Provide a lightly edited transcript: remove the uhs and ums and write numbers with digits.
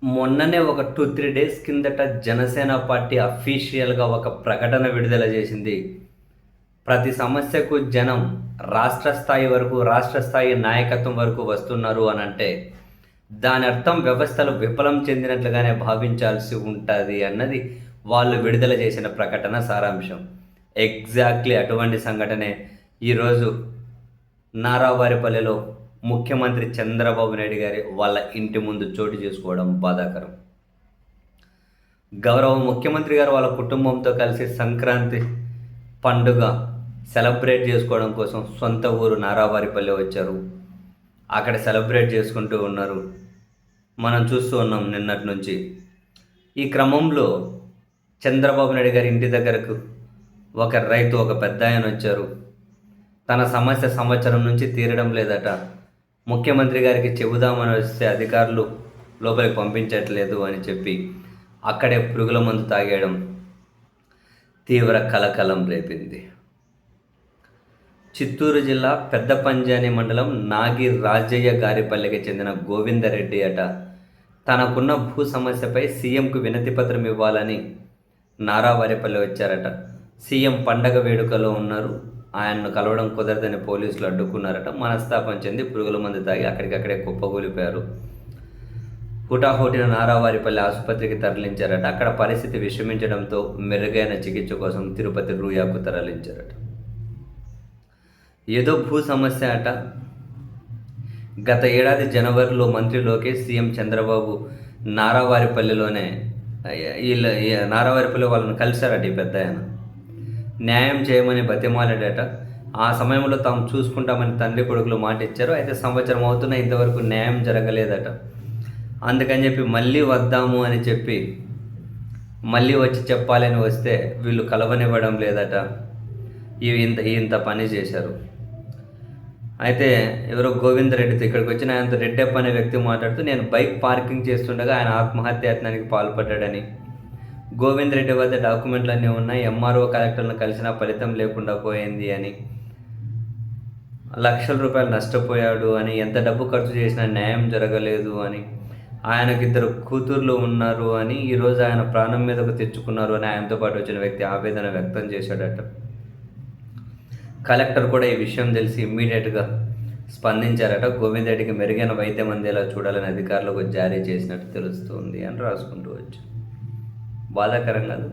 మొన్ననే ఒక 2, 3 డేస్ కిందట జనసేన పార్టీ అఫీషియల్‌గా ఒక ప్రకటన విడుదల చేసింది. ప్రతి సమస్యకు జనం రాష్ట్ర స్థాయి వరకు, రాష్ట్ర స్థాయి నాయకత్వం వరకు వస్తున్నారు అనంటే, దాని అర్థం వ్యవస్థలు విఫలం చెందినట్లుగానే భావించాల్సి ఉంటది అన్నది వాళ్ళు విడుదల చేసిన ప్రకటన సారాంశం. ఎగ్జాక్ట్‌లీ అటువంటి సంఘటనే ఈరోజు నారావారిపల్లెలో ముఖ్యమంత్రి చంద్రబాబు నాయుడు గారి వాళ్ళ ఇంటి ముందు చోటు చేసుకోవడం బాధాకరం. గౌరవ ముఖ్యమంత్రి గారు వాళ్ళ కుటుంబంతో కలిసి సంక్రాంతి పండుగ సెలబ్రేట్ చేసుకోవడం కోసం సొంత ఊరు నారావారిపల్లె వచ్చారు. అక్కడ సెలబ్రేట్ చేసుకుంటూ ఉన్నారు. మనం చూస్తూ ఉన్నాం నిన్నటి నుంచి. ఈ క్రమంలో చంద్రబాబు నాయుడు గారి ఇంటి దగ్గరకు ఒక రైతు, ఒక పెద్దాయన వచ్చారు. తన సమస్య సంవత్సరం నుంచి తీరడం లేదట. ముఖ్యమంత్రి గారికి చెబుదామని వస్తే అధికారులు లోపలికి పంపించట్లేదు అని చెప్పి అక్కడే పురుగుల మందు తాగేయడం తీవ్ర కలకలం రేపింది. చిత్తూరు జిల్లా పెద్దపంజాని మండలం నాగి రాజయ్య గారిపల్లెకి చెందిన గోవిందరెడ్డి అట తనకున్న భూ సమస్యపై సీఎంకు వినతి పత్రం ఇవ్వాలని నారావారిపల్లె వచ్చారట. సీఎం పండగ వేడుకలో ఉన్నారు. ఆయన్ను కలవడం కుదరదని పోలీసులు అడ్డుకున్నారట. మనస్తాపం చెంది పురుగుల మందు తాగి అక్కడికక్కడే కుప్పగూలిపోయారు. హుటాహుటిన నారావారిపల్లి ఆసుపత్రికి తరలించారట. అక్కడ పరిస్థితి విషమించడంతో మెరుగైన చికిత్స కోసం తిరుపతి రూయాకు తరలించారట. ఏదో భూ సమస్య అట. గత ఏడాది జనవరిలో మంత్రి లోకేష్, సీఎం చంద్రబాబు నారావారిపల్లిలోనే నారావారిపల్లి వాళ్ళని కలిశారట. ఈ పెద్ద ఆయన న్యాయం చేయమని బతిమాలాడట. ఆ సమయంలో తాము చూసుకుంటామని తండ్రి కొడుకులు మాట ఇచ్చారు. అయితే సంవత్సరం అవుతున్నా ఇంతవరకు న్యాయం జరగలేదట. అందుకని చెప్పి మళ్ళీ వద్దాము అని చెప్పి మళ్ళీ వచ్చి చెప్పాలని వస్తే వీళ్ళు కలవనివ్వడం లేదట. ఇంత పని చేశారు. అయితే ఎవరో గోవిందరెడ్డితో ఇక్కడికి వచ్చిన ఆయనతో రెడ్డప్ప అనే వ్యక్తి మాట్లాడుతూ నేను బైక్ పార్కింగ్ చేస్తుండగా ఆయన ఆత్మహత్యాయత్నానికి పాల్పడ్డాడని, గోవిందరెడ్డి వద్ద డాక్యుమెంట్లు అన్నీ ఉన్నాయి, ఎంఆర్ఓ కలెక్టర్లను కలిసినా ఫలితం లేకుండా పోయింది అని, లక్షల రూపాయలు నష్టపోయాడు అని, ఎంత డబ్బు ఖర్చు చేసినా న్యాయం జరగలేదు అని, ఆయనకు 2 కూతుర్లు ఉన్నారు అని, ఈరోజు ఆయన ప్రాణం మీదకు తెచ్చుకున్నారు అని ఆయనతో పాటు వచ్చిన వ్యక్తి ఆవేదన వ్యక్తం చేశాడట. కలెక్టర్ కూడా ఈ విషయం తెలిసి ఇమ్మీడియట్గా స్పందించారట. గోవిందరెడ్డికి మెరుగైన వైద్యం అందేలా చూడాలని అధికారులకు జారీ చేసినట్టు తెలుస్తుంది అని రాసుకుంటూ వచ్చారు. బాధాకరం కాదు.